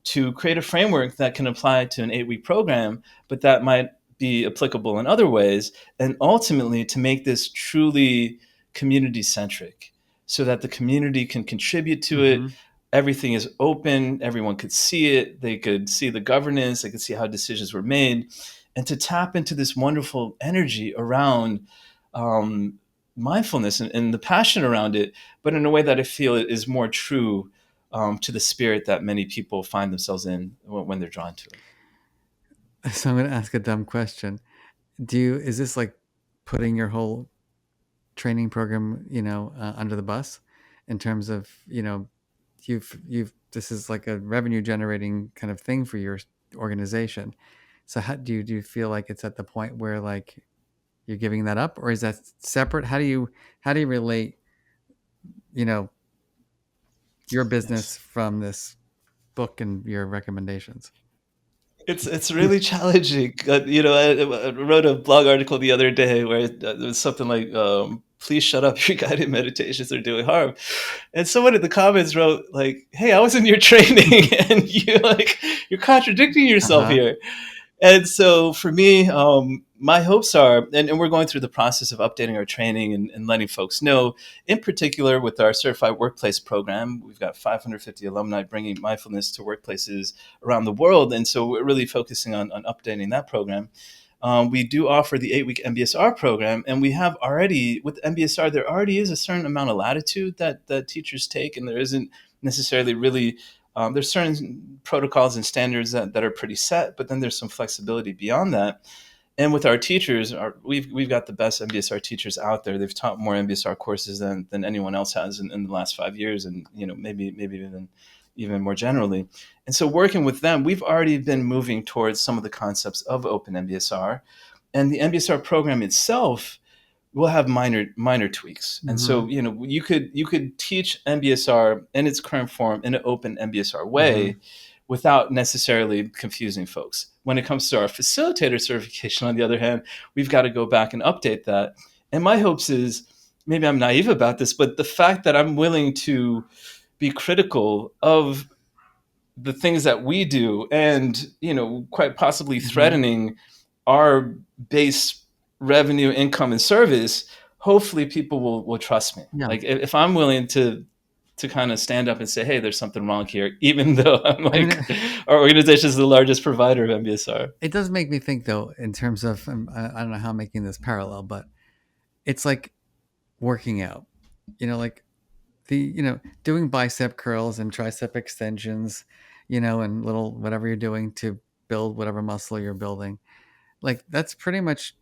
To create a framework that can apply to an 8-week program, but that might be applicable in other ways, and ultimately to make this truly community centric so that the community can contribute to it. Mm-hmm. Everything is open, everyone could see it, they could see the governance, they could see how decisions were made, and to tap into this wonderful energy around um, mindfulness and the passion around it, but in a way that I feel is more true to the spirit that many people find themselves in when they're drawn to it. So I'm going to ask a dumb question. Is this like putting your whole training program, under the bus in terms of, this is like a revenue generating kind of thing for your organization. So how do you feel like it's at the point where like you're giving that up, or is that separate? How do you relate, you know, your Yes. business from this book and your recommendations? It's really challenging. I wrote a blog article the other day where it was something like, "Please shut up! Your guided meditations are doing harm." And someone in the comments wrote like, "Hey, I was in your training, and you're contradicting yourself Uh-huh. here." And so for me, my hopes are, and we're going through the process of updating our training and letting folks know, in particular with our certified workplace program, we've got 550 alumni bringing mindfulness to workplaces around the world. And so we're really focusing on updating that program. We do offer the 8-week MBSR program, and we have already, with MBSR, there already is a certain amount of latitude that teachers take, and there isn't necessarily really there's certain protocols and standards that are pretty set, but then there's some flexibility beyond that. And with our teachers, we've got the best MBSR teachers out there. They've taught more MBSR courses than anyone else has in the last 5 years, and maybe even more generally. And so working with them, we've already been moving towards some of the concepts of Open MBSR, and the MBSR program itself will have minor tweaks. And so Mm-hmm. you could teach MBSR in its current form in an open MBSR Mm-hmm. way without necessarily confusing folks. When it comes to our facilitator certification, on the other hand, we've got to go back and update that. And my hopes is, maybe I'm naive about this, but the fact that I'm willing to be critical of the things that we do, and quite possibly Mm-hmm. threatening our base revenue, income, and service, hopefully people will trust me. Yeah. Like if I'm willing to kind of stand up and say, hey, there's something wrong here, even though I'm I mean, like, our organization is the largest provider of MBSR. it does make me think though, in terms of, I don't know how I'm making this parallel, but it's like working out, like doing bicep curls and tricep extensions, and little whatever you're doing to build whatever muscle you're building. Like that's pretty much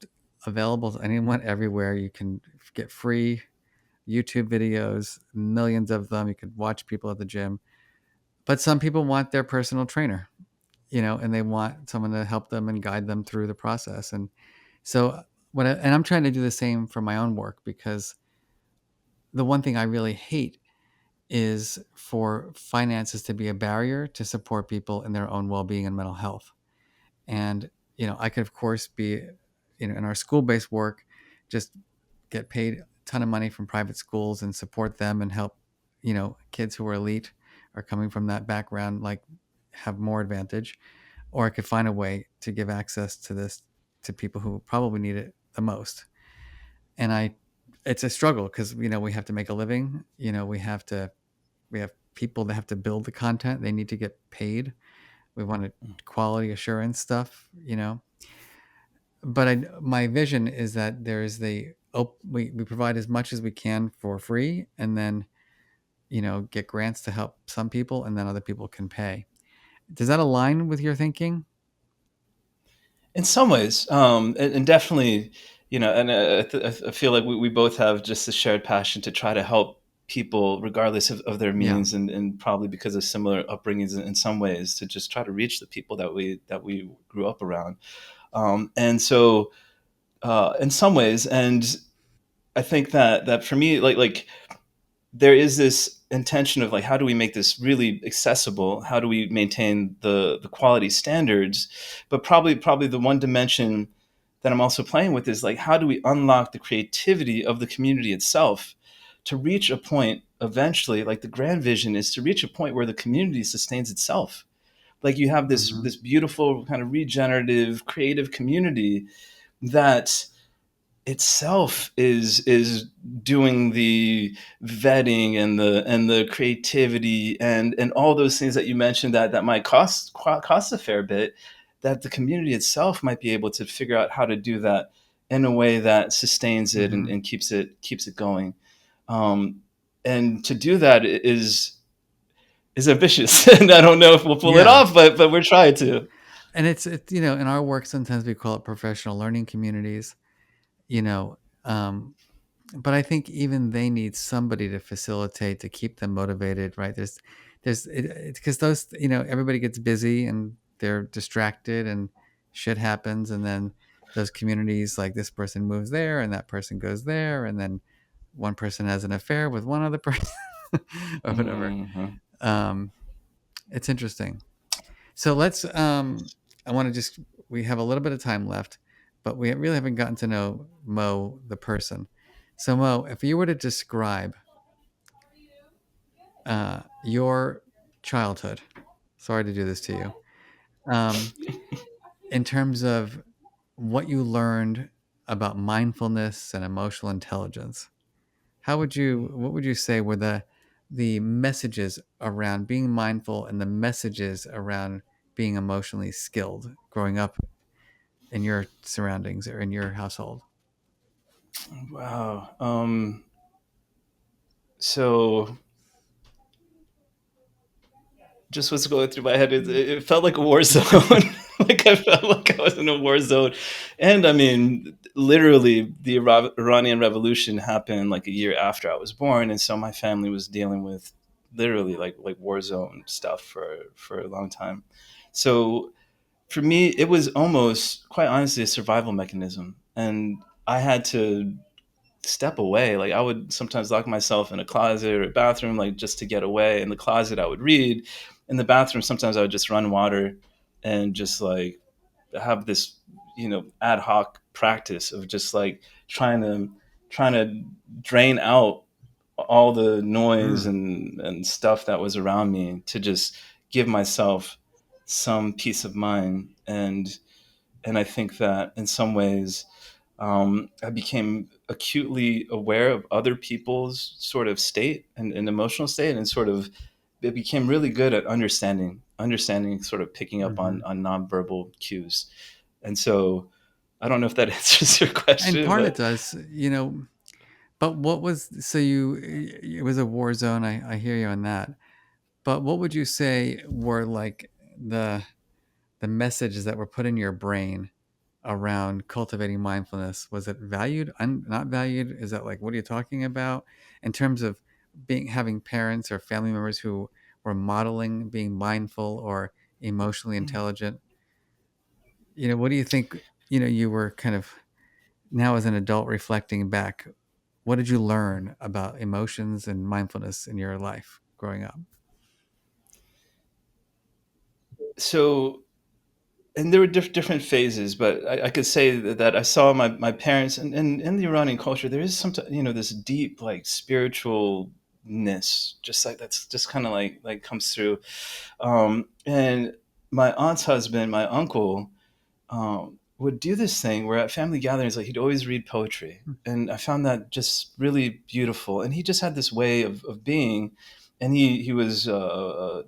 available to anyone everywhere. You can get free YouTube videos, millions of them. You could watch people at the gym. But some people want their personal trainer, and they want someone to help them and guide them through the process. And so and I'm trying to do the same for my own work, because the one thing I really hate is for finances to be a barrier to support people in their own well-being and mental health. And I could of course be, in our school-based work, just get paid a ton of money from private schools and support them and help kids who are elite or coming from that background, like, have more advantage. Or I could find a way to give access to this to people who probably need it the most. And it's a struggle because we have to make a living. We have people that have to build the content, they need to get paid. We want quality assurance stuff, you know. But my vision is that there is we provide as much as we can for free, and then get grants to help some people, and then other people can pay. Does that align with your thinking? In some ways, and definitely, and I feel like we both have just a shared passion to try to help people regardless of their Yeah. means, and probably because of similar upbringings in some ways, to just try to reach the people that we grew up around. And so, in some ways, and I think that for me, like there is this intention of like, how do we make this really accessible? How do we maintain the quality standards? But probably the one dimension that I'm also playing with is like, how do we unlock the creativity of the community itself to reach a point eventually? Like the grand vision is to reach a point where the community sustains itself. Like you have this Hmm. this beautiful kind of regenerative, creative community that itself is doing the vetting and the creativity and all those things that you mentioned that might cost a fair bit, that the community itself might be able to figure out how to do that in a way that sustains it and, Hmm. and keeps it going. um, and to do that is ambitious and I don't know if we'll pull it Yeah. off, but we're trying to. And it's in our work, sometimes we call it professional learning communities, you know um, but I think even they need somebody to facilitate, to keep them motivated, right? There's because those, everybody gets busy and they're distracted and shit happens, and then those communities, like this person moves there and that person goes there, and then one person has an affair with one other person or whatever. Mhm. um, it's interesting. So let's I want to just we have a little bit of time left, but we really haven't gotten to know Mo the person. So Mo, if you were to describe your childhood, sorry to do this to you, um, in terms of what you learned about mindfulness and emotional intelligence, what would you say were the messages around being mindful and the messages around being emotionally skilled growing up in your surroundings or in your household? Wow. So just what's going through my head is it felt like a war zone. Like I felt like I was in a war zone. And I mean, literally, the Iranian Revolution happened like a year after I was born, and so my family was dealing with literally like war zone stuff for a long time. So for me, it was almost, quite honestly, a survival mechanism, and I had to step away. Like I would sometimes lock myself in a closet or a bathroom, like just to get away. In the closet, I would read. In the bathroom, sometimes I would just run water and just like have this, ad hoc practice of just like trying to drain out all the noise Mm. and stuff that was around me to just give myself some peace of mind. And I think that in some ways, I became acutely aware of other people's sort of state and emotional state, and sort of it became really good at understanding, sort of picking up Hmm. on nonverbal cues. And so, I don't know if that answers your And question, part it but does, but what was so you it was a war zone. I hear you on that. But what would you say were like the the messages that were put in your brain around cultivating mindfulness? Was it valued, not valued? Is that like, what are you talking about in terms of having parents or family members who were modeling being mindful or emotionally intelligent? What do you think? You were kind of, now as an adult reflecting back, what did you learn about emotions and mindfulness in your life growing up? so and there were different phases, but I could say that I saw my parents, and in the Iranian culture, there is some, this deep like spiritualness, just like that's just kind of like comes through. And my aunt's husband, my uncle, would do this thing where at family gatherings, like he'd always read poetry, and I found that just really beautiful. And he just had this way of being, and he was a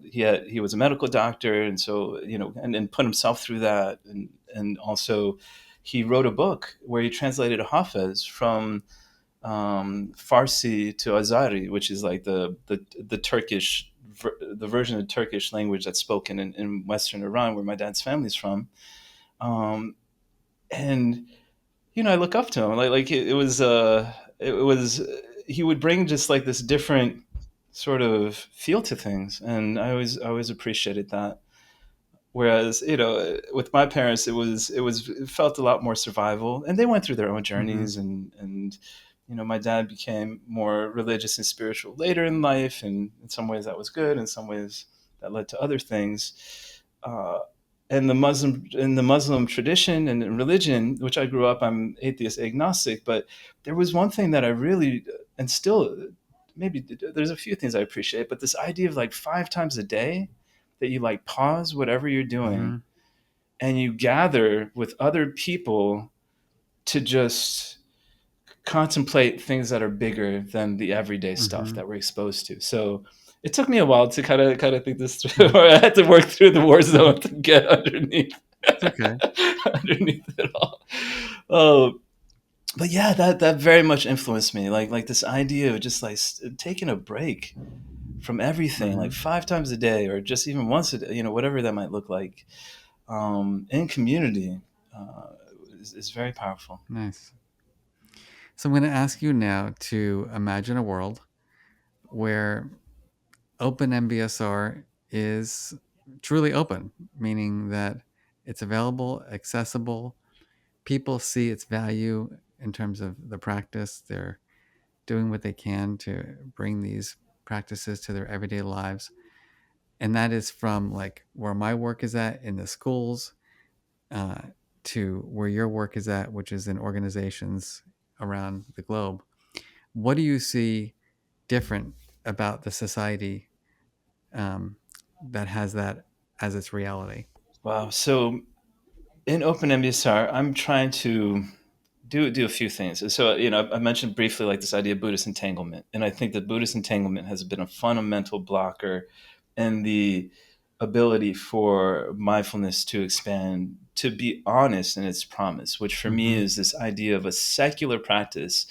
medical doctor, and so and put himself through that, and also he wrote a book where he translated Hafez from Farsi to Azari, which is like the Turkish the version of Turkish language that's spoken in Western Iran, where my dad's family's from. And I look up to him, like it was he would bring just like this different sort of feel to things, and I always appreciated that. Whereas, with my parents, it felt a lot more survival, and they went through their own Mm-hmm. journeys, and my dad became more religious and spiritual later in life, and in some ways that was good, in some ways that led to other things. Uh, and the Muslim tradition and religion, which I grew up, I'm atheist agnostic, but there was one thing that I really, and still, maybe there's a few things I appreciate, but this idea of like 5 times a day that you like pause whatever you're Mm-hmm. doing and you gather with other people to just contemplate things that are bigger than the everyday stuff Mm-hmm. that we're exposed to. So it took me a while to kind of think this through. Or I had to work through the war zone to get underneath It's okay. underneath it all. Oh, but yeah, that very much influenced me. Like this idea of just like taking a break from everything, like Mm-hmm. 5 times a day, or just even once a day, whatever that might look like, in community, uh, is very powerful. Nice. So I'm going to ask you now to imagine a world where Open MBSR is truly open, meaning that it's available, accessible. People see its value in terms of the practice. They're doing what they can to bring these practices to their everyday lives. And that is from like where my work is at in the schools, uh, to where your work is at, which is in organizations around the globe. What do you see different about the society, um, that has that as its reality? Wow. So in Open MBSR, I'm trying to do a few things. So I mentioned briefly like this idea of Buddhist entanglement, and I think that Buddhist entanglement has been a fundamental blocker in the ability for mindfulness to expand, to be honest in its promise, which for me Mm-hmm. is this idea of a secular practice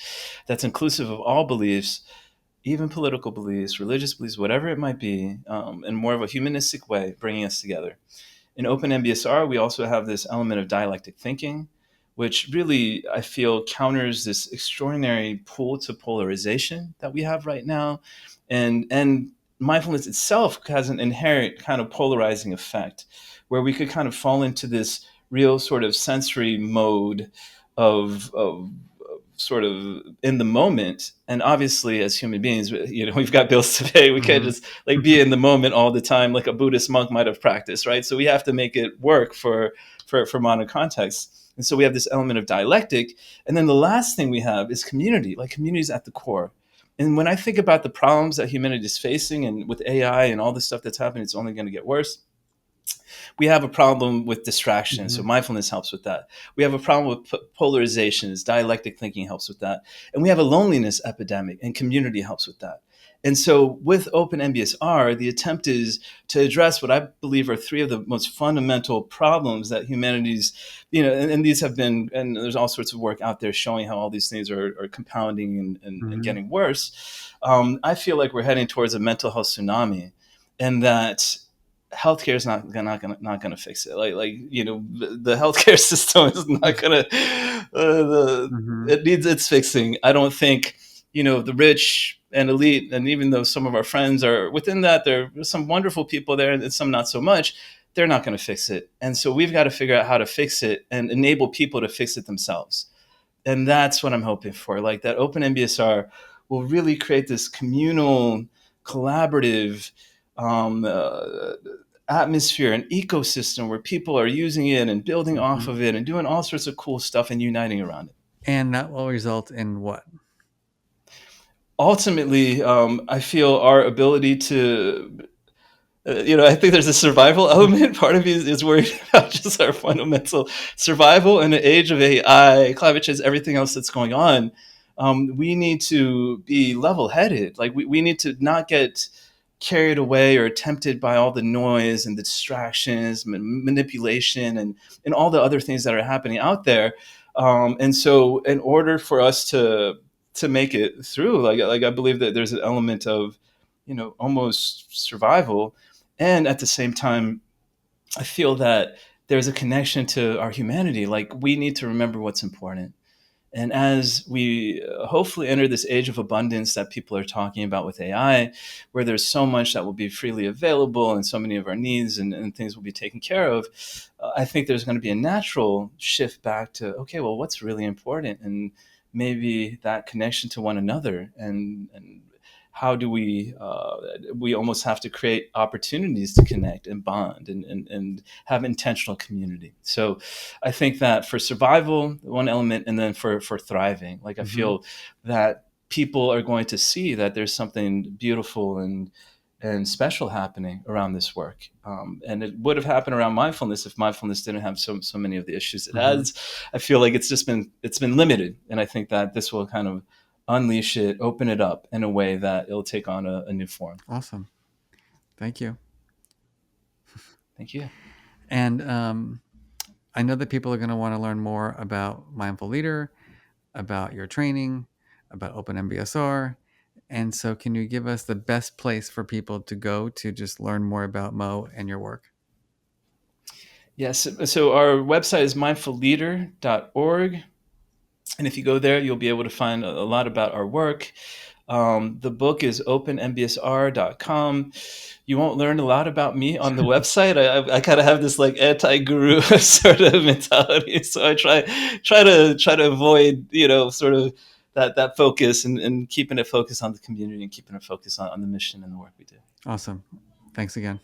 that's inclusive of all beliefs, even political beliefs, religious beliefs, whatever it might be, in more of a humanistic way, bringing us together. In Open MBSR, we also have this element of dialectic thinking, which really, I feel, counters this extraordinary pull to polarization that we have right now. And mindfulness itself has an inherent kind of polarizing effect where we could kind of fall into this real sort of sensory mode of sort of in the moment. And obviously, as human beings, we've got bills to pay. We can't Mm-hmm. just like be in the moment all the time like a Buddhist monk might have practiced, right? So we have to make it work for modern context. And so we have this element of dialectic. And then the last thing we have is community, like community is at the core. And when I think about the problems that humanity is facing, and with AI and all the stuff that's happening, it's only going to get worse. We have a problem with distraction, so Mm-hmm. mindfulness helps with that. We have a problem with polarizations, dialectic thinking helps with that. And we have a loneliness epidemic, and community helps with that. And so with Open MBSR, the attempt is to address what I believe are three of the most fundamental problems that humanity's, and these have been, and there's all sorts of work out there showing how all these things are compounding and Mm-hmm. getting worse. I feel like we're heading towards a mental health tsunami, and that healthcare is not gonna fix it. The healthcare system is not gonna. Mm-hmm. It needs its fixing. I don't think the rich and elite, and even though some of our friends are within that, there are some wonderful people there, and some not so much. They're not going to fix it, and so we've got to figure out how to fix it and enable people to fix it themselves. And that's what I'm hoping for. Like that Open MBSR will really create this communal, collaborative um, uh, atmosphere, an ecosystem where people are using it and building off Mm-hmm. of it and doing all sorts of cool stuff and uniting around it. And that will result in what? Ultimately, I feel our ability to I think there's a survival element. Part of me is worried about just our fundamental survival in an age of AI, climate change, everything else that's going on. We need to be level headed. Like we need to not get carried away or tempted by all the noise and the distractions, manipulation, and all the other things that are happening out there. And so, in order for us to make it through, like I believe that there's an element of, almost survival, and at the same time, I feel that there's a connection to our humanity. Like, we need to remember what's important. And as we hopefully enter this age of abundance that people are talking about with AI, where there's so much that will be freely available and so many of our needs and things will be taken care of, I think there's going to be a natural shift back to, okay, well, what's really important? And maybe that connection to one another, and how do we almost have to create opportunities to connect and bond and have intentional community. So I think that for survival, one element, and then for thriving, like I feel that people are going to see that there's something beautiful and special happening around this work. And it would have happened around mindfulness if mindfulness didn't have so many of the issues it has. I feel like it's been limited. And I think that this will kind of unleash it, open it up in a way that it'll take on a new form. Awesome. Thank you. Thank you. And I know that people are going to want to learn more about Mindful Leader, about your training, about Open MBSR. And so can you give us the best place for people to go to just learn more about Mo and your work? Yes. So our website is mindfulleader.org. And if you go there, you'll be able to find a lot about our work. The book is openmbsr.com. You won't learn a lot about me on the website. I kind of have this like anti-guru sort of mentality, so I try to avoid sort of that focus and keeping it focused on the community and keeping it focused on the mission and the work we do. Awesome. Thanks again.